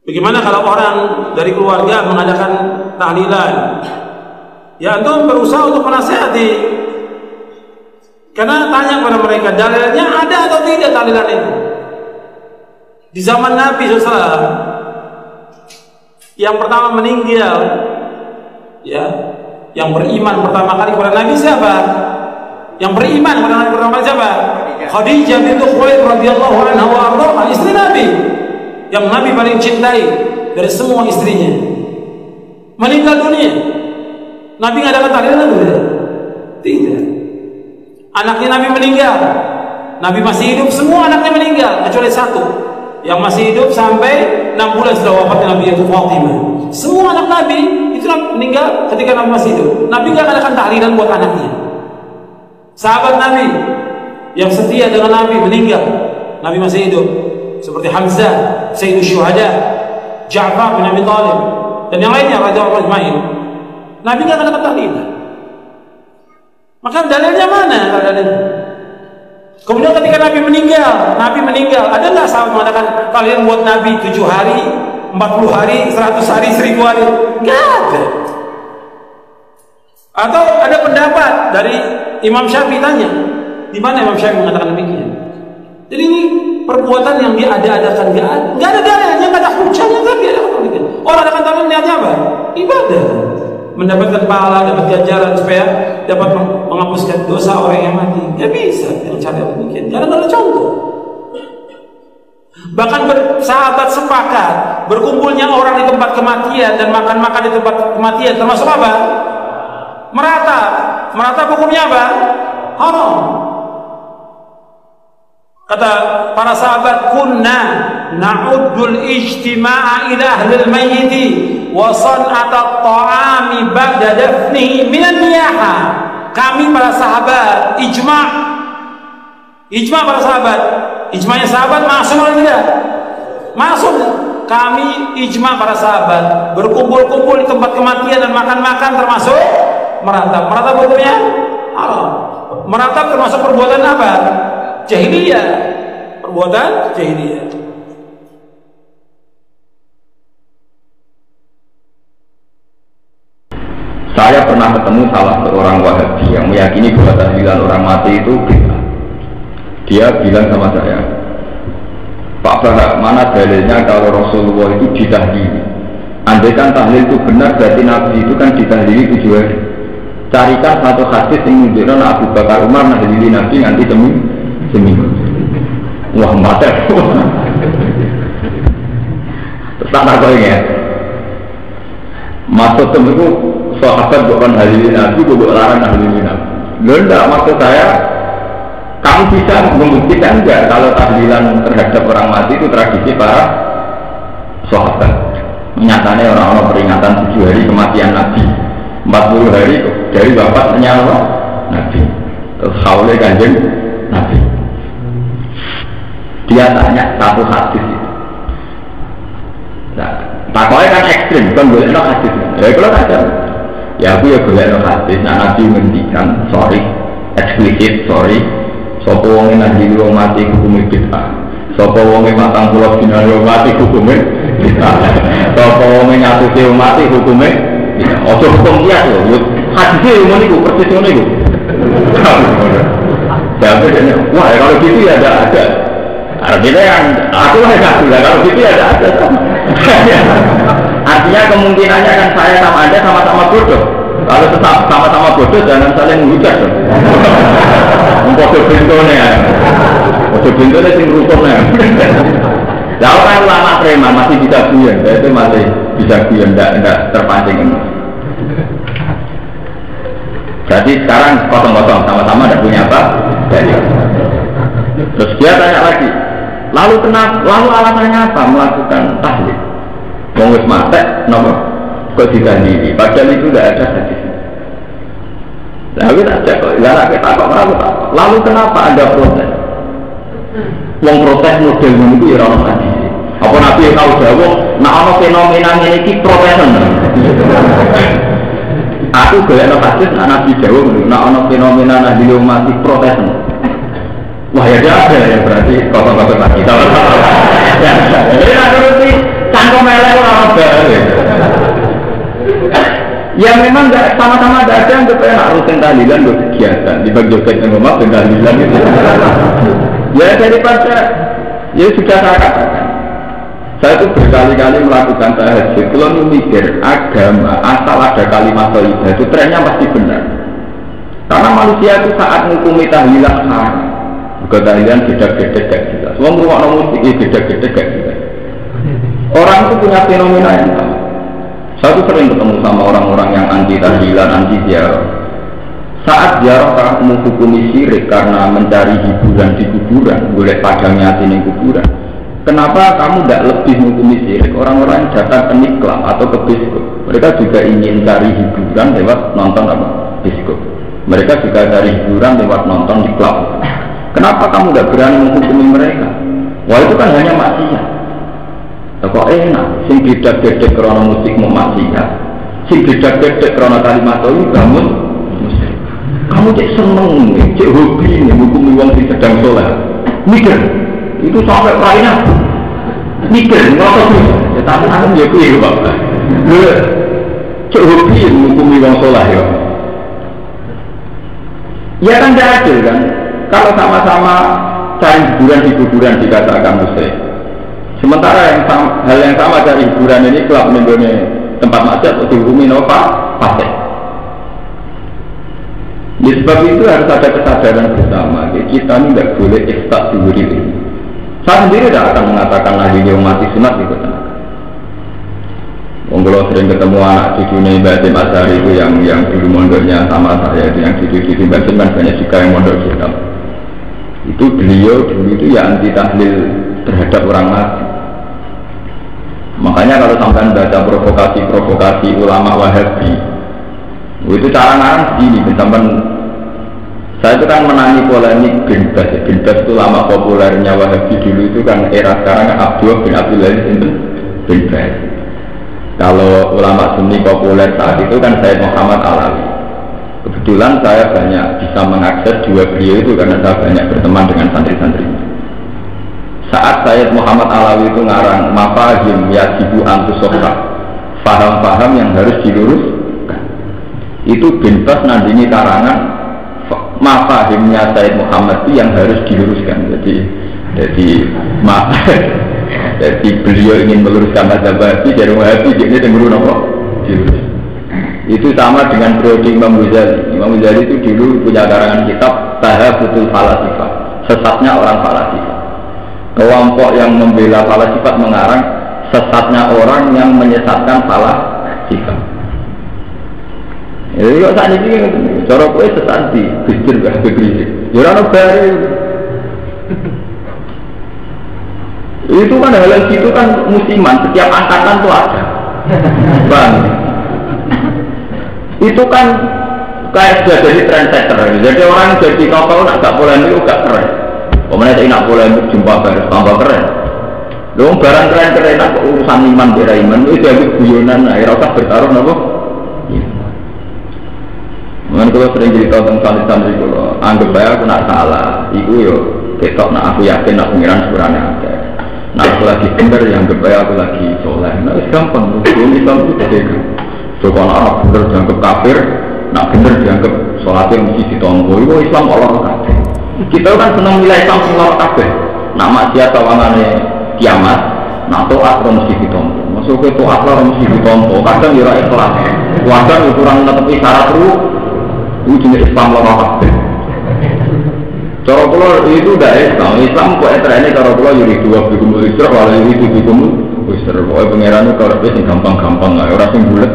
Bagaimana kalau orang dari keluarga mengadakan tahlilan? Ya antum berusaha untuk menasihati. Karena tanya kepada mereka, dalilnya ada atau tidak tahlilan itu? Di zaman Nabi SAW, yang pertama meninggal, ya, yang beriman pertama kali kepada Nabi siapa? Yang beriman kepada Nabi pertama kali siapa? Khadijah bintu Khuwailid radhiyallahu anha wa ardhaha, istri Nabi, yang Nabi paling cintai dari semua istrinya. Meninggal dunia, Nabi ngadakan tahlilan tidak? Tidak. Anaknya Nabi meninggal, Nabi masih hidup, semua anaknya meninggal kecuali satu yang masih hidup sampai 6 bulan setelah wafatnya Nabi, yaitu Fatimah. Semua anak Nabi itu meninggal ketika Nabi masih hidup. Nabi gak adakan tahlilan buat anaknya. Sahabat Nabi yang setia dengan Nabi meninggal, Nabi masih hidup, seperti Hamzah, Sayyidul Syuhada, Ja'far bin Abi Thalib, dan yang lainnya radhiyallahu anhum. Nabi gak adakan tahlilan. Maka dalilnya mana? Kemudian ketika Nabi meninggal, ada nggak sahabat mengatakan kalian buat Nabi 7 hari, 40 hari, 100 hari, 1000 hari? Nggak ada. Atau ada pendapat dari Imam Syafi'i, tanya, di mana Imam Syafi'i mengatakan demikian? Jadi ini perbuatan yang dia ada-adakan, nggak ada dalilnya, nggak ada hujahnya, tapi ada demikian. Orang adakan tahlilan niatnya apa? Ibadah, mendapatkan pahala, dapat ganjaran supaya dapat menghapuskan dosa orang yang mati. Ya bisa dengan cara demikian. Jangan ada contoh. Bahkan sahabat sepakat berkumpulnya orang di tempat kematian dan makan-makan di tempat kematian termasuk apa? Meratap. Meratap hukumnya apa? Haram. Kata para sahabat, kunna na'uddul ijtima'a ila ahlil mayyiti wa san'ata ta'ami ba'da dafnihi minan niyaha. Kami para sahabat ijma' para sahabat, ijma'nya sahabat masuk atau tidak? Masuk. Kami ijma' para sahabat berkumpul-kumpul di tempat kematian dan makan-makan termasuk meratap. Meratap hukumnya haram. Meratap termasuk perbuatan apa? Jahiliyah, perbuatan jahiliyah. Saya pernah ketemu salah seorang Wahabi yang meyakini bahwa tahlilan orang mati itu bid'ah. Dia bilang sama saya, Pak Barak, mana dalilnya kalau Rasulullah itu ditahlili? Andai kan tahlil itu benar, berarti Nabi itu kan ditahlili 7 hari. Carikan satu hadis yang menunjukkan Abu Bakar Umar nahlili Nabi nanti seminggu. Wah, mati. Terus tak tahu ya. Maksud itu sahabat bukan nahlili Nabi, bukan larang nahlili Nabi. Enggak, maksud saya, kamu bisa membuktikan enggak kalau tahlilan terhadap orang mati itu tradisi para sahabat? Nyatanya orang-orang peringatan 7 hari kematian Nabi, 40 hari dari wafatnya Nabi, terus haule kanjeng Nabi. Dia tanya satu hadis itu. Nah, takutnya kan ekstrim, bukan boleh no hadis. Ya kalau ada, ya aku ya boleh no hadis. Nah, Nabi menghentikan, sorry, eksplisit, sorry. Sopo wonge nanti wong mati hukumnya bid'ah. Sopo wonge matang pulau final wong mati hukumnya bid'ah. Sopo wonge nyatusi wong mati hukumnya bid'ah. Ojo hukum dia loh. Hadisnya yang mana itu persis mana itu? Jadi wah kalau gitu ya ada. Artinya yang aku lah kalau gitu ya ada. Artinya kemungkinannya kan saya sama Anda sama-sama bodoh. Kalau tetap sama-sama bodoh jangan saling menghujat dong. Bodoh pintunya, sing rukunnya. Jauh kan ulama preman masih bisa guyon, itu masih bisa guyon, tidak terpancing. Jadi sekarang kosong-kosong sama-sama tidak punya apa? Terus dia tanya lagi, lalu alasannya apa melakukan tahlil? Wong wis mate, nomor kok ditahlili? Padahal itu tidak ada hadis. Lalu tak kok, lalu kenapa ada protes? Wong protes model itu ya orang hadis. Apa Nabi tahu jawab? Nah ono fenomena ini protesan. Aku golek no hadis, Nabi jawab, nah ono fenomena nabi mati protes. Wah ya ada ya berarti kosong-kosong lagi. Jadi nanti Ya memang nggak sama-sama ada yang kepengen rutin tahlilan berkegiatan di bagi joget yang ngomong dan tahlilan gitu. Ya daripada ya sudah saya katakan. Saya itu berkali-kali melakukan tahajud. Kalau mikir agama asal ada kalimat thayyibah itu trennya pasti benar. Karena manusia itu saat menghukumi tahlilan haram. Bukan tahlilan beda-beda gak jelas. Semua merupakan musik beda-beda gak jelas. Orang itu punya fenomena yang sama. Saya tuh sering ketemu sama orang-orang yang anti tahlilan, anti ziarah. Saat ziarah menghukumi syirik karena mencari hiburan di kuburan, boleh padangnya di kuburan. Kenapa kamu tidak lebih menghukumi syirik? Orang-orang yang datang ke niklam atau ke biskop, mereka juga ingin cari hiburan lewat nonton apa? Biskop. Mereka juga cari hiburan lewat nonton niklam. Kenapa kamu tidak berani menghukumi mereka? Wah itu kan hanya maksiat. Kok enak, sing beda-beda karena musik mau maksiat, sing beda-beda karena kalimat itu bangun musik. Kamu cek seneng, cek hobi nih, menghukumi orang yang sedang sholat. Mikir, itu sampai lainnya. Mikir, ngotot nih. Ya tapi aku ya kuih bapak. Cek hobi menghukumi orang sholat ya. Ya kan tidak adil kan? Kalau sama-sama cari hiburan di kuburan dikatakan musik. Sementara hal yang sama dari hiburan ini kelab menggone tempat maksiat atau dihukumi apa? Fasik. Ya, sebab itu harus ada kesadaran bersama. Kita ini tidak boleh ekstak diri ini. Saya sendiri tidak akan mengatakan lagi dia mati sunat gitu. Kalau sering ketemu anak cucunya Mbak Sim Azhari itu yang dulu mondoknya sama saya itu yang cucu-cucu Mbak Sim kan banyak juga yang mondok kita. Itu beliau dulu itu ya anti tahlil terhadap orang mati. Makanya kalau sampai baca provokasi ulama Wahabi, itu cara ngarang begini, sampai saya itu kan menangi polemik bin Baz. Bin Baz itu lama populernya Wahabi dulu itu kan era sekarang kan Abdul bin Abdul Aziz bin Baz. Kalau ulama Sunni populer saat itu kan Sayyid Muhammad Alawi. Kebetulan saya banyak bisa mengakses dua beliau itu karena saya banyak berteman dengan santri-santri. Saat Sayyid Muhammad Alawi itu ngarang mafahim yajibu antusohah, faham-faham yang harus diluruskan. Itu bin Baz nandingi karangan mafahimnya Sayyid Muhammad itu yang harus diluruskan. Jadi beliau ingin meluruskan mazhab Wahabi dari Wahabi ini temurun apa? Dilurus. Itu sama dengan periode Imam Ghazali. Imam Ghazali itu dulu punya karangan kitab Tahabutul Falasifah, sesatnya orang falasifah. Kelompok yang membela falasifat mengarang sesatnya orang yang menyesatkan falasifat. Jadi kalau saat ini cara kowe sesat di bisir gak begini. Ya ora baru. Itu kan hal itu kan musiman, setiap angkatan tuh ada. Bang. Itu kan kayak sudah jadi trendsetter. Jadi orang jadi kau nak gak polemik gak keren. Pemenang saya nak polemik jumpa baru tambah keren. Dong barang keren-keren nak urusan iman beda iman itu jadi guyonan. Akhirnya bertaruh nabo. Mungkin kalau sering cerita tentang santri-santri kalau anggap saya aku nak salah, itu yo ketok nak aku yakin nak pengiran sebenarnya ada. Nah aku lagi bener yang anggap saya aku lagi soleh. Nah itu gampang, belum Islam itu beda. Coba nak bener dianggap kafir, nak bener dianggap sholatnya mesti ditompo. Itu Islam Allah kafir. Kita kan senang nilai Islam Allah kafir. Nak maksiat tawangannya kiamat, nak toat mesti ditompo. Masuk ke toat mesti ditompo. Kadang ya ikhlas, kadang kurang netepi syarat ruh. Itu jenis Islam Allah kafir. Cara kula itu udah Islam kok etrene cara kula yuri dua bikum isra kalau yuri bikum isra. Pokoke pangeran kok ora gampang-gampang ora sing bulet.